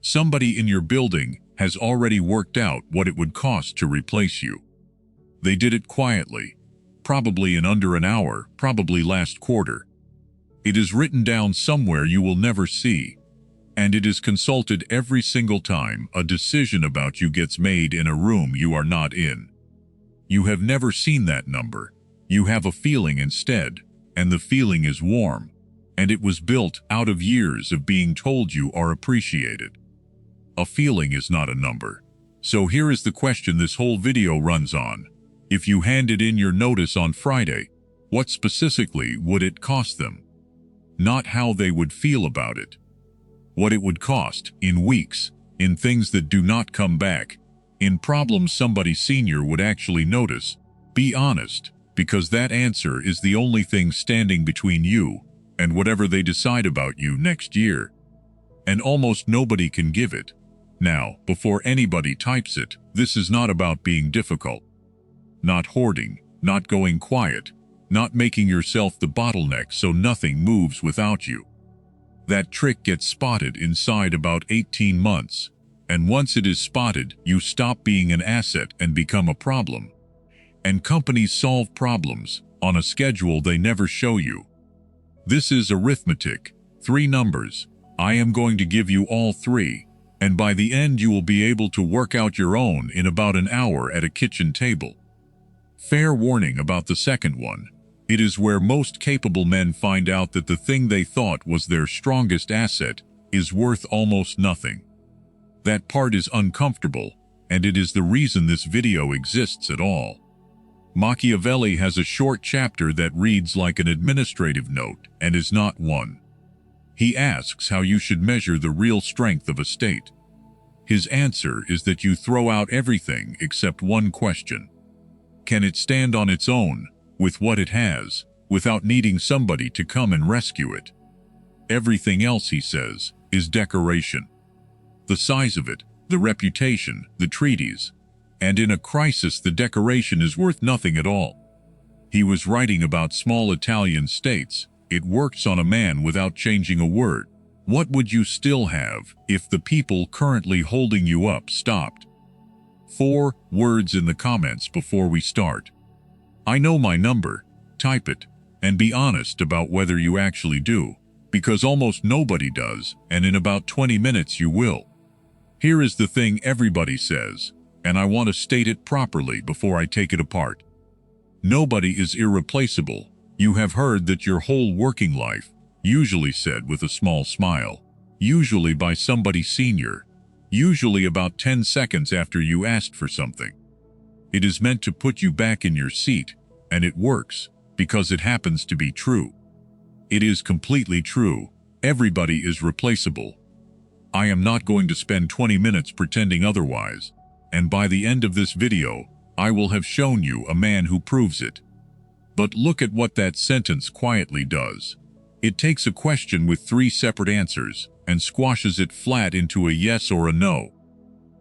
Somebody in your building has already worked out what it would cost to replace you. They did it quietly, probably in under an hour, probably last quarter. It is written down somewhere you will never see, and it is consulted every single time a decision about you gets made in a room you are not in. You have never seen that number. You have a feeling instead, and the feeling is warm, and it was built out of years of being told you are appreciated. A feeling is not a number. So here is the question this whole video runs on. If you handed in your notice on Friday, what specifically would it cost them? Not how they would feel about it. What it would cost, in weeks, in things that do not come back, in problems somebody senior would actually notice. Be honest, because that answer is the only thing standing between you and whatever they decide about you next year. And almost nobody can give it. Now, before anybody types it, this is not about being difficult. Not hoarding, not going quiet, not making yourself the bottleneck so nothing moves without you. That trick gets spotted inside about 18 months, and once it is spotted, you stop being an asset and become a problem. And companies solve problems on a schedule they never show you. This is arithmetic, 3 numbers. I am going to give you all 3, and by the end you will be able to work out your own in about an hour at a kitchen table. Fair warning about the second one. It is where most capable men find out that the thing they thought was their strongest asset is worth almost nothing. That part is uncomfortable, and it is the reason this video exists at all. Machiavelli has a short chapter that reads like an administrative note and is not one. He asks how you should measure the real strength of a state. His answer is that you throw out everything except one question. Can it stand on its own, with what it has, without needing somebody to come and rescue it? Everything else, he says, is decoration. The size of it, the reputation, the treaties, and in a crisis the decoration is worth nothing at all. He was writing about small Italian states. It works on a man without changing a word. What would you still have if the people currently holding you up stopped? 4 words in the comments before we start. I know my number. Type it, and be honest about whether you actually do, because almost nobody does, and in about 20 minutes you will. Here is the thing everybody says, and I want to state it properly before I take it apart. Nobody is irreplaceable. You have heard that your whole working life, usually said with a small smile, usually by somebody senior, usually about 10 seconds after you asked for something. It is meant to put you back in your seat, and it works, because it happens to be true. It is completely true. Everybody is replaceable. I am not going to spend 20 minutes pretending otherwise, and by the end of this video, I will have shown you a man who proves it. But look at what that sentence quietly does. It takes a question with 3 separate answers and squashes it flat into a yes or a no.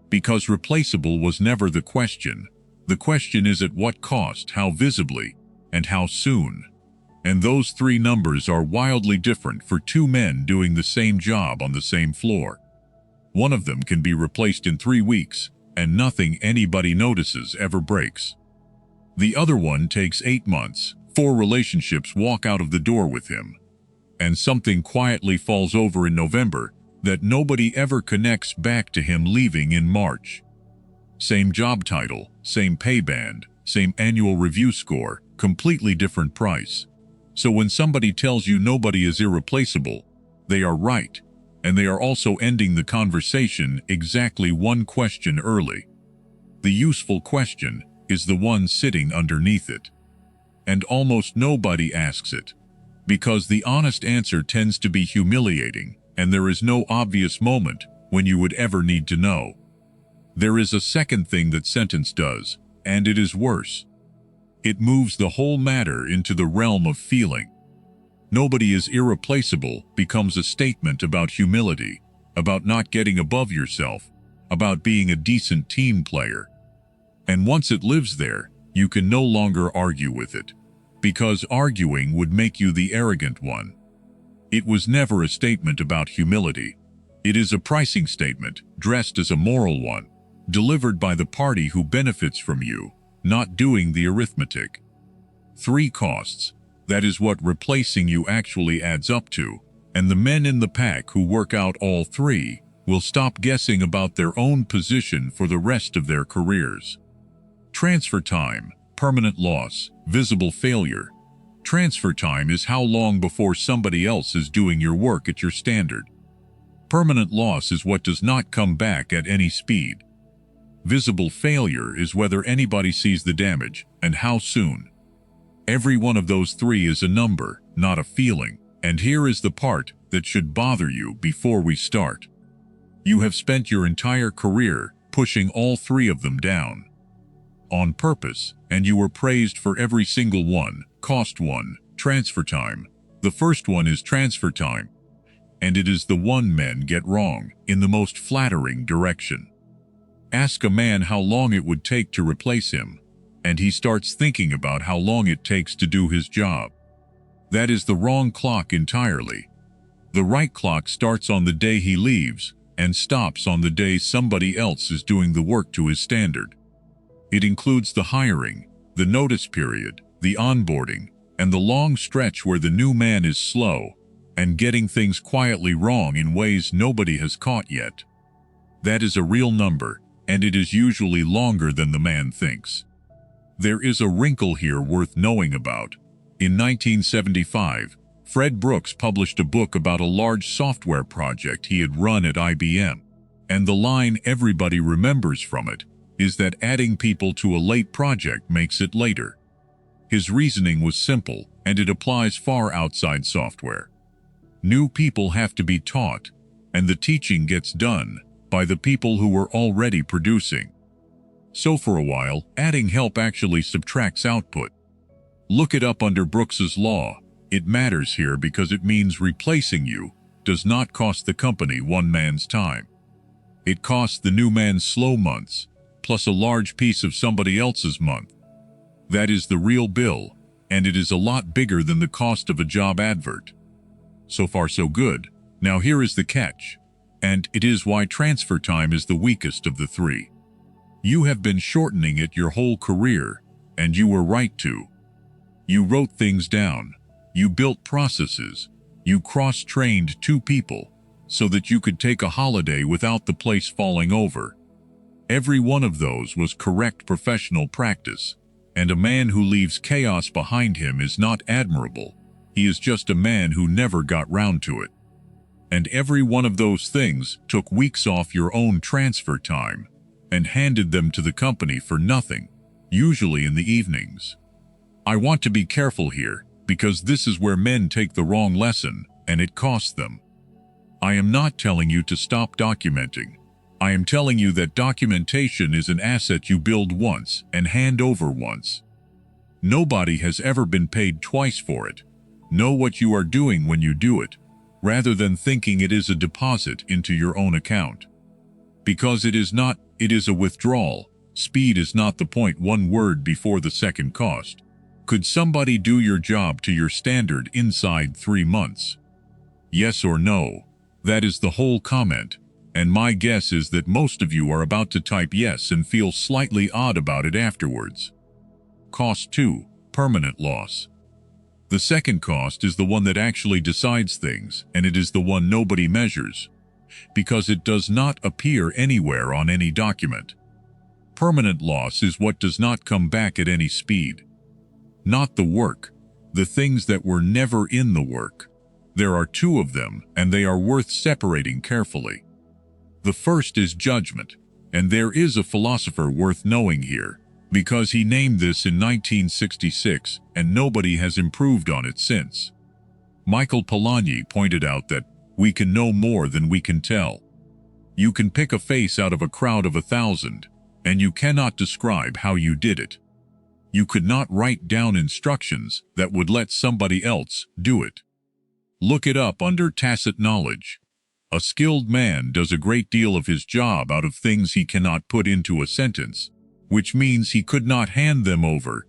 Because replaceable was never the question. The question is at what cost, how visibly, and how soon. And those 3 numbers are wildly different for 2 men doing the same job on the same floor. One of them can be replaced in 3 weeks, and nothing anybody notices ever breaks. The other one takes 8 months, 4 relationships walk out of the door with him, and something quietly falls over in November that nobody ever connects back to him leaving in March. Same job title, same pay band, same annual review score, completely different price. So when somebody tells you nobody is irreplaceable, they are right, and they are also ending the conversation exactly one question early. The useful question is the one sitting underneath it. And almost nobody asks it, because the honest answer tends to be humiliating, and there is no obvious moment when you would ever need to know. There is a second thing that sentence does, and it is worse. It moves the whole matter into the realm of feeling. Nobody is irreplaceable becomes a statement about humility, about not getting above yourself, about being a decent team player. And once it lives there, you can no longer argue with it, because arguing would make you the arrogant one. It was never a statement about humility. It is a pricing statement, dressed as a moral one, delivered by the party who benefits from you, not doing the arithmetic. 3 costs. That is what replacing you actually adds up to, and the men in the pack who work out all 3 will stop guessing about their own position for the rest of their careers. Transfer time, permanent loss, visible failure. Transfer time is how long before somebody else is doing your work at your standard. Permanent loss is what does not come back at any speed. Visible failure is whether anybody sees the damage, and how soon. Every one of those 3 is a number, not a feeling, and here is the part that should bother you before we start. You have spent your entire career pushing all 3 of them down. On purpose, and you were praised for every single one. Cost 1, transfer time. The first one is transfer time, and it is the one men get wrong, in the most flattering direction. Ask a man how long it would take to replace him, and he starts thinking about how long it takes to do his job. That is the wrong clock entirely. The right clock starts on the day he leaves, and stops on the day somebody else is doing the work to his standard. It includes the hiring, the notice period, the onboarding, and the long stretch where the new man is slow, and getting things quietly wrong in ways nobody has caught yet. That is a real number, and it is usually longer than the man thinks. There is a wrinkle here worth knowing about. In 1975, Fred Brooks published a book about a large software project he had run at IBM, and the line everybody remembers from it is that adding people to a late project makes it later. His reasoning was simple, and it applies far outside software. New people have to be taught, and the teaching gets done by the people who were already producing. So for a while, adding help actually subtracts output. Look it up under Brooks's law. It matters here because it means replacing you does not cost the company one man's time. It costs the new man slow months, plus a large piece of somebody else's month. That is the real bill, and it is a lot bigger than the cost of a job advert. So far so good. Now here is the catch, and it is why transfer time is the weakest of the 3. You have been shortening it your whole career, and you were right to. You wrote things down, you built processes, you cross-trained 2 people, so that you could take a holiday without the place falling over. Every one of those was correct professional practice, and a man who leaves chaos behind him is not admirable. He is just a man who never got round to it. And every one of those things took weeks off your own transfer time, and handed them to the company for nothing, usually in the evenings. I want to be careful here, because this is where men take the wrong lesson, and it costs them. I am not telling you to stop documenting. I am telling you that documentation is an asset you build once and hand over once. Nobody has ever been paid twice for it. Know what you are doing when you do it, rather than thinking it is a deposit into your own account. Because it is not, it is a withdrawal. Speed is not the point, one word before the second cost. Could somebody do your job to your standard inside 3 months? Yes or no? That is the whole comment, and my guess is that most of you are about to type yes and feel slightly odd about it afterwards. Cost 2, permanent loss. The second cost is the one that actually decides things, and it is the one nobody measures, because it does not appear anywhere on any document. Permanent loss is what does not come back at any speed. Not the work, the things that were never in the work. There are 2 of them, and they are worth separating carefully. The first is judgment, and there is a philosopher worth knowing here, because he named this in 1966, and nobody has improved on it since. Michael Polanyi pointed out that we can know more than we can tell. You can pick a face out of a crowd of 1,000, and you cannot describe how you did it. You could not write down instructions that would let somebody else do it. Look it up under tacit knowledge. A skilled man does a great deal of his job out of things he cannot put into a sentence, which means he could not hand them over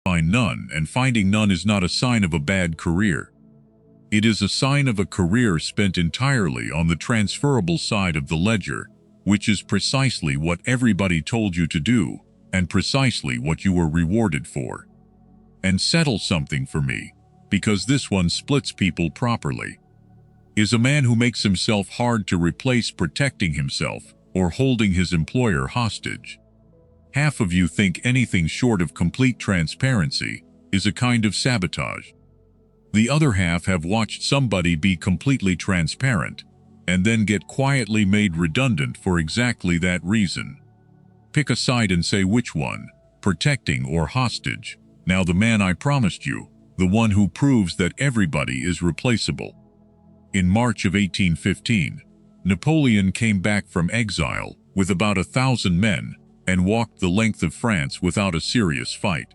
find none, and finding none is not a sign of a bad career. It is a sign of a career spent entirely on the transferable side of the ledger, which is precisely what everybody told you to do, and precisely what you were rewarded for. And settle something for me, because this one splits people properly. Is a man who makes himself hard to replace protecting himself or holding his employer hostage. Half of you think anything short of complete transparency is a kind of sabotage. The other half have watched somebody be completely transparent and then get quietly made redundant for exactly that reason. Pick a side and say which one, protecting or hostage. Now the man I promised you, the one who proves that everybody is replaceable. In March of 1815, Napoleon came back from exile with about 1,000 men and walked the length of France without a serious fight.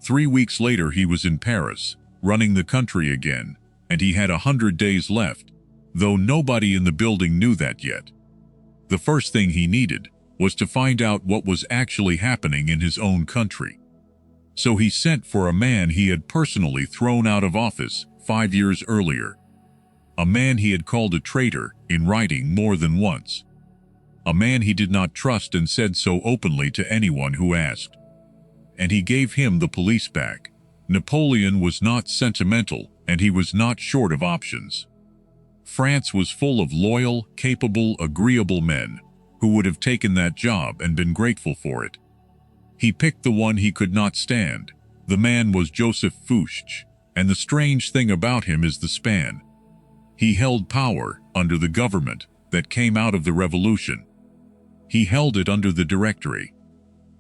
3 weeks later he was in Paris, running the country again, and he had 100 days left, though nobody in the building knew that yet. The first thing he needed was to find out what was actually happening in his own country. So he sent for a man he had personally thrown out of office 5 years earlier. A man he had called a traitor in writing more than once. A man he did not trust and said so openly to anyone who asked. And he gave him the police back. Napoleon was not sentimental, and he was not short of options. France was full of loyal, capable, agreeable men who would have taken that job and been grateful for it. He picked the one he could not stand. The man was Joseph Fouché, and the strange thing about him is the span. He held power under the government that came out of the revolution. He held it under the Directory.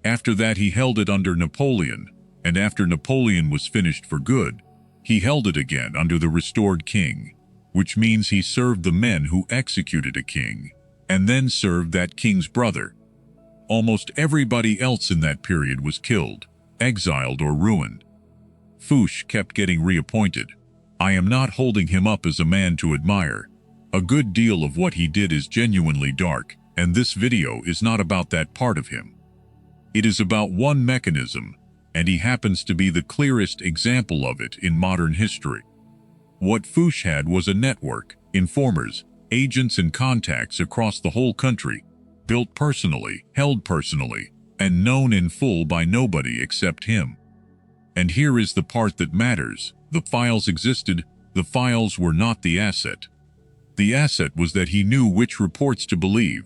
After that he held it under Napoleon, and after Napoleon was finished for good, he held it again under the restored king, which means he served the men who executed a king, and then served that king's brother. Almost everybody else in that period was killed, exiled, or ruined. Fouché kept getting reappointed. I am not holding him up as a man to admire. A good deal of what he did is genuinely dark, and this video is not about that part of him. It is about one mechanism, and he happens to be the clearest example of it in modern history. What Fouché had was a network, informers, agents and contacts across the whole country, built personally, held personally, and known in full by nobody except him. And here is the part that matters. The files existed, the files were not the asset. The asset was that he knew which reports to believe,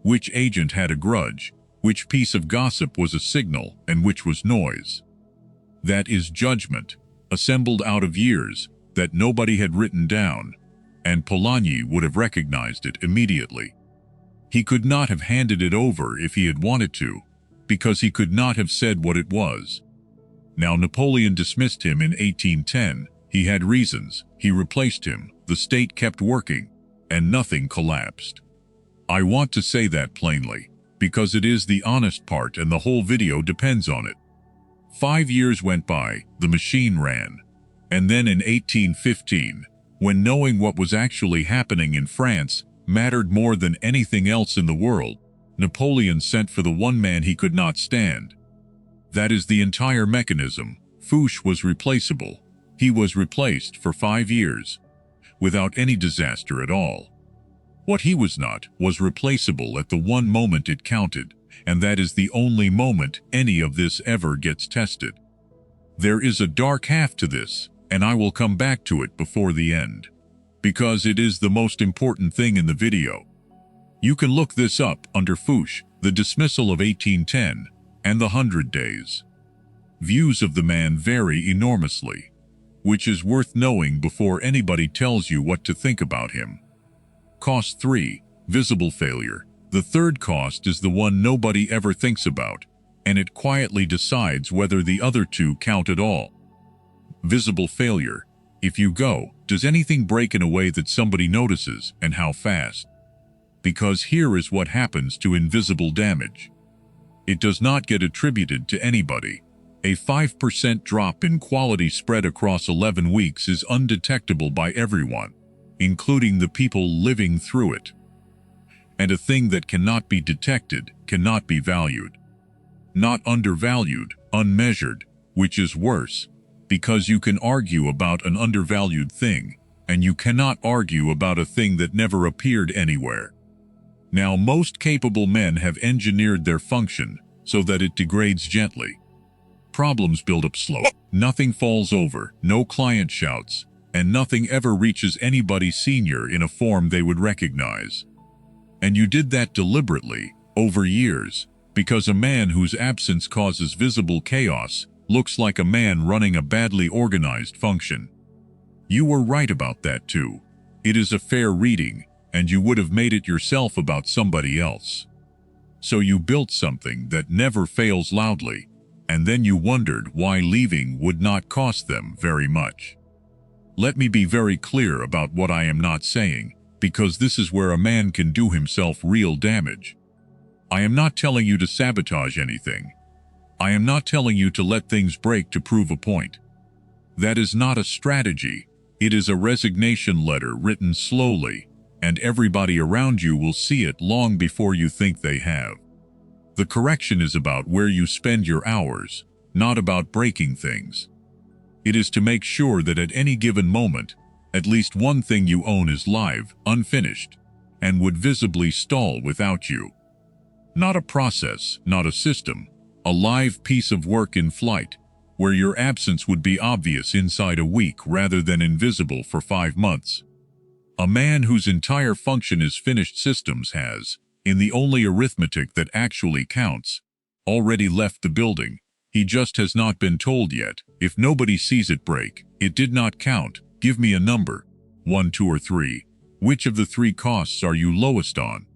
which agent had a grudge, which piece of gossip was a signal, and which was noise. That is judgment, assembled out of years, that nobody had written down, and Polanyi would have recognized it immediately. He could not have handed it over if he had wanted to, because he could not have said what it was. Now Napoleon dismissed him in 1810. He had reasons. He replaced him. The state kept working, and nothing collapsed. I want to say that plainly, because it is the honest part and the whole video depends on it. 5 years went by, the machine ran. And then in 1815, when knowing what was actually happening in France mattered more than anything else in the world, Napoleon sent for the one man he could not stand. That is the entire mechanism. Fouché was replaceable. He was replaced for 5 years, without any disaster at all. What he was not was replaceable at the one moment it counted, and that is the only moment any of this ever gets tested. There is a dark half to this, and I will come back to it before the end, because it is the most important thing in the video. You can look this up under Fouché, the dismissal of 1810, and the 100 days. Views of the man vary enormously, which is worth knowing before anybody tells you what to think about him. Cost 3, visible failure. The third cost is the one nobody ever thinks about, and it quietly decides whether the other two count at all. Visible failure. If you go, does anything break in a way that somebody notices, and how fast? Because here is what happens to invisible damage. It does not get attributed to anybody. A 5% drop in quality spread across 11 weeks is undetectable by everyone, including the people living through it. And a thing that cannot be detected cannot be valued. Not undervalued, unmeasured, which is worse, because you can argue about an undervalued thing, and you cannot argue about a thing that never appeared anywhere. Now, most capable men have engineered their function so that it degrades gently. Problems build up slow. Nothing falls over, no client shouts, and nothing ever reaches anybody senior in a form they would recognize. And you did that deliberately, over years, because a man whose absence causes visible chaos looks like a man running a badly organized function. You were right about that too. It is a fair reading, and you would have made it yourself about somebody else. So you built something that never fails loudly, and then you wondered why leaving would not cost them very much. Let me be very clear about what I am not saying, because this is where a man can do himself real damage. I am not telling you to sabotage anything. I am not telling you to let things break to prove a point. That is not a strategy. It is a resignation letter written slowly, and everybody around you will see it long before you think they have. The correction is about where you spend your hours, not about breaking things. It is to make sure that at any given moment, at least one thing you own is live, unfinished, and would visibly stall without you. Not a process, not a system, a live piece of work in flight, where your absence would be obvious inside a week rather than invisible for 5 months. A man whose entire function is finished systems has, in the only arithmetic that actually counts, already left the building. He just has not been told yet. If nobody sees it break, it did not count. Give me a number. 1, 2, or 3. Which of the 3 costs are you lowest on?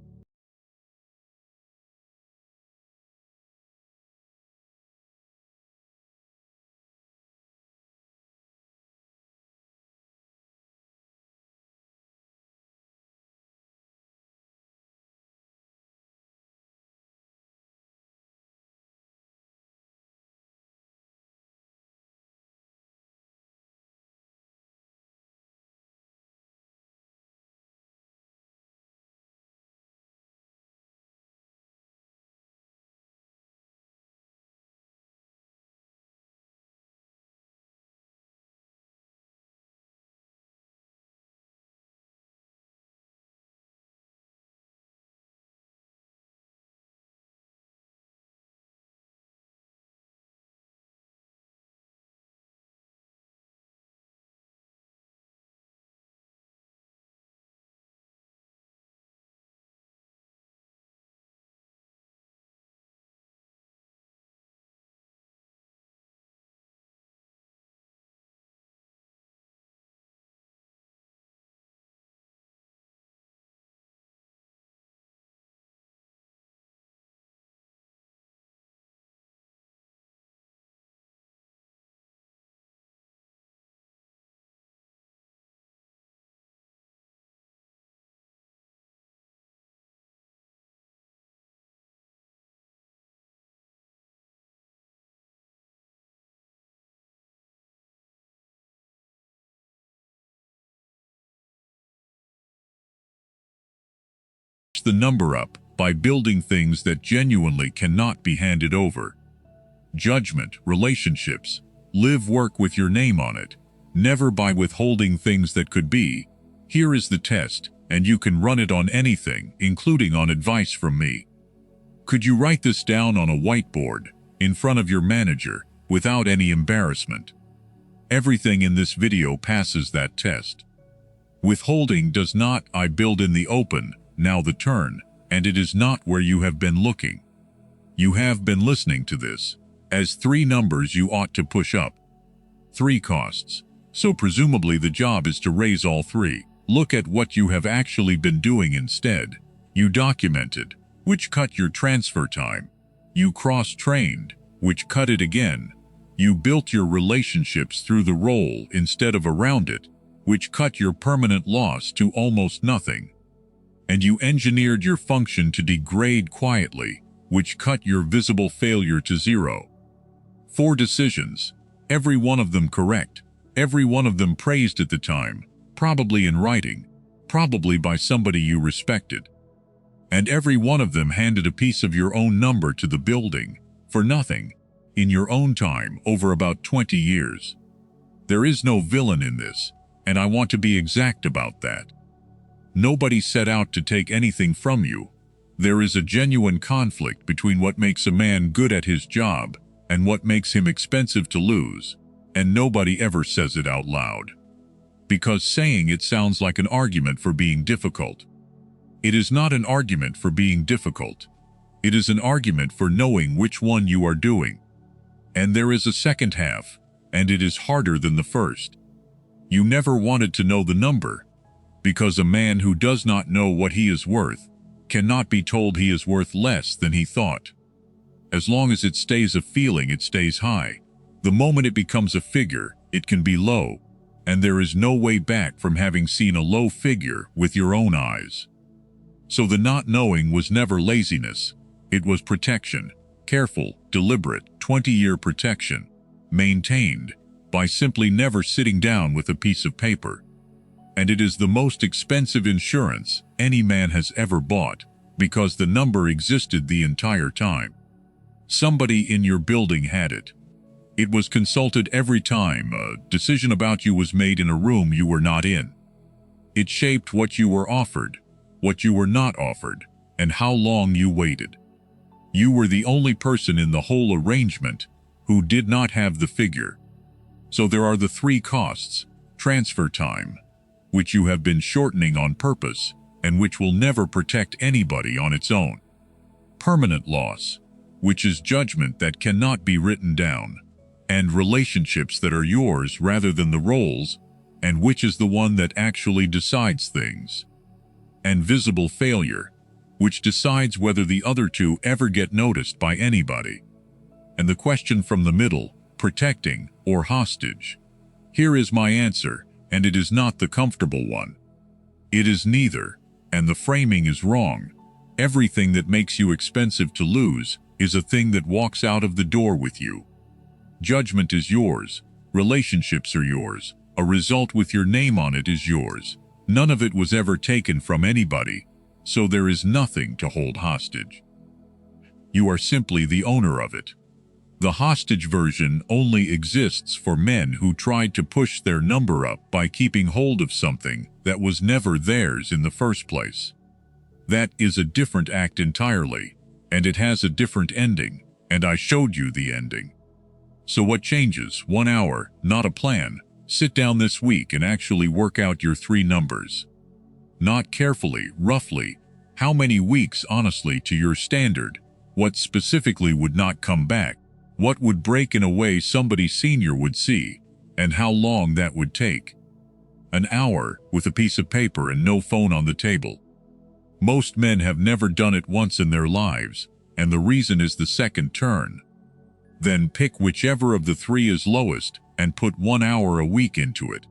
The number up by building things that genuinely cannot be handed over. Judgment, relationships, live work with your name on it, never by withholding things that could be. Here is the test, and you can run it on anything, including on advice from me. Could you write this down on a whiteboard, in front of your manager, without any embarrassment? Everything in this video passes that test. Withholding does not, I build in the open, now the turn, and it is not where you have been looking. You have been listening to this as 3 numbers you ought to push up. 3 costs. So presumably the job is to raise all 3. Look at what you have actually been doing instead. You documented, which cut your transfer time. You cross-trained, which cut it again. You built your relationships through the role instead of around it, which cut your permanent loss to almost nothing. And you engineered your function to degrade quietly, which cut your visible failure to 0. 4 decisions, every one of them correct, every one of them praised at the time, probably in writing, probably by somebody you respected. And every one of them handed a piece of your own number to the building, for nothing. in your own time over about 20 years. There is no villain in this, and I want to be exact about that. Nobody set out to take anything from you. There is a genuine conflict between what makes a man good at his job and what makes him expensive to lose, and nobody ever says it out loud. Because saying it sounds like an argument for being difficult. It is not an argument for being difficult. It is an argument for knowing which one you are doing. And there is a second half, and it is harder than the first. You never wanted to know the number, because a man who does not know what he is worth cannot be told he is worth less than he thought. As long as it stays a feeling, it stays high. The moment it becomes a figure, it can be low, and there is no way back from having seen a low figure with your own eyes. So the not knowing was never laziness. It was protection, careful, deliberate, 20-year protection, maintained by simply never sitting down with a piece of paper. And it is the most expensive insurance any man has ever bought, because the number existed the entire time. Somebody in your building had it. It was consulted every time a decision about you was made in a room you were not in. It shaped what you were offered, what you were not offered, and how long you waited. You were the only person in the whole arrangement who did not have the figure. So there are the three costs: transfer time, which you have been shortening on purpose and which will never protect anybody on its own; permanent loss, which is judgment that cannot be written down; and relationships that are yours rather than the roles, and which is the one that actually decides things; and visible failure, which decides whether the other two ever get noticed by anybody. And the question from the middle, protecting or hostage. Here is my answer, and it is not the comfortable one. It is neither, and the framing is wrong. Everything that makes you expensive to lose is a thing that walks out of the door with you. Judgment is yours. Relationships are yours. A result with your name on it is yours. None of it was ever taken from anybody, so there is nothing to hold hostage. You are simply the owner of it. The hostage version only exists for men who tried to push their number up by keeping hold of something that was never theirs in the first place. That is a different act entirely, and it has a different ending, and I showed you the ending. So what changes? 1 hour, not a plan. Sit down this week and actually work out your three numbers. Not carefully, roughly. How many weeks, honestly, to your standard? What specifically would not come back? What would break in a way somebody senior would see? And how long that would take? An hour, with a piece of paper and no phone on the table. Most men have never done it once in their lives, and the reason is the second turn. Then pick whichever of the three is lowest and put 1 hour a week into it.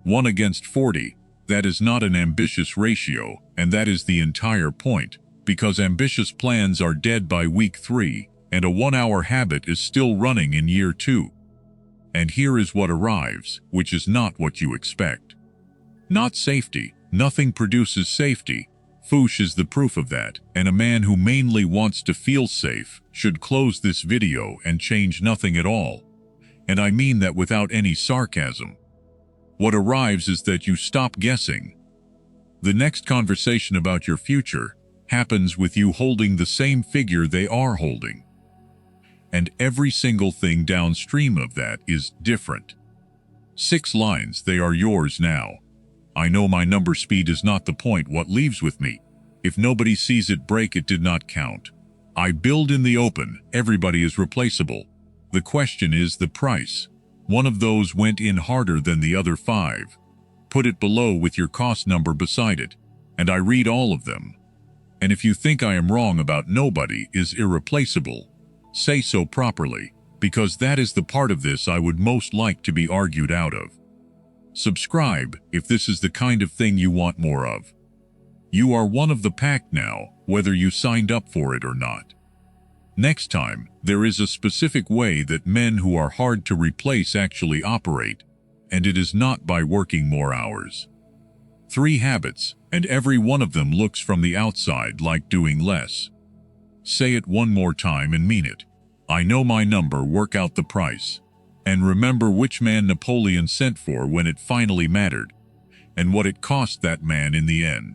1 against 40, that is not an ambitious ratio, and that is the entire point, because ambitious plans are dead by week 3, and a 1-hour habit is still running in year 2. And here is what arrives, which is not what you expect. Not safety. Nothing produces safety. Fouché is the proof of that, and a man who mainly wants to feel safe should close this video and change nothing at all. And I mean that without any sarcasm. What arrives is that you stop guessing. The next conversation about your future happens with you holding the same figure they are holding. And every single thing downstream of that is different. 6 lines, they are yours now. I know my number speed is not the point. What leaves with me? If nobody sees it break, it did not count. I build in the open. Everybody is replaceable. The question is the price. One of those went in harder than the other 5. Put it below with your cost number beside it, and I read all of them. And if you think I am wrong about nobody is irreplaceable, say so properly, because that is the part of this I would most like to be argued out of. Subscribe if this is the kind of thing you want more of. You are one of the pack now, whether you signed up for it or not. Next time, there is a specific way that men who are hard to replace actually operate, and it is not by working more hours. 3 habits, and every one of them looks from the outside like doing less. Say it one more time and mean it. I know my number, work out the price. And remember which man Napoleon sent for when it finally mattered, and what it cost that man in the end.